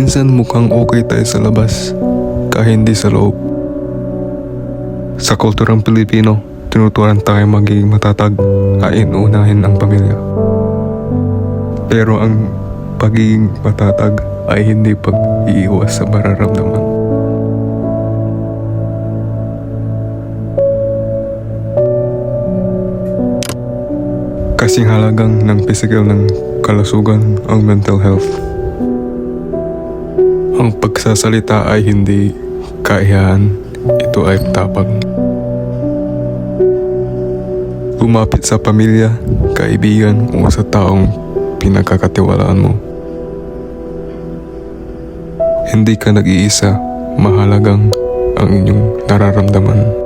Minsan mukhang okay tayo sa labas, kahit hindi sa loob. Sa kulturang Pilipino, tinuturuan tayo magiging matatag, kain unahin ang pamilya. Pero ang pagiging matatag ay hindi pag-iiwas sa mararamdaman. Kasing halagang ng physical ng kalusugan ang mental health. Ang pagsasalita ay hindi kaiyahan, ito ay tapag. Lumapit sa pamilya, kaibigan o sa taong pinagkakatiwalaan mo. Hindi ka nag-iisa, mahalagang ang inyong nararamdaman.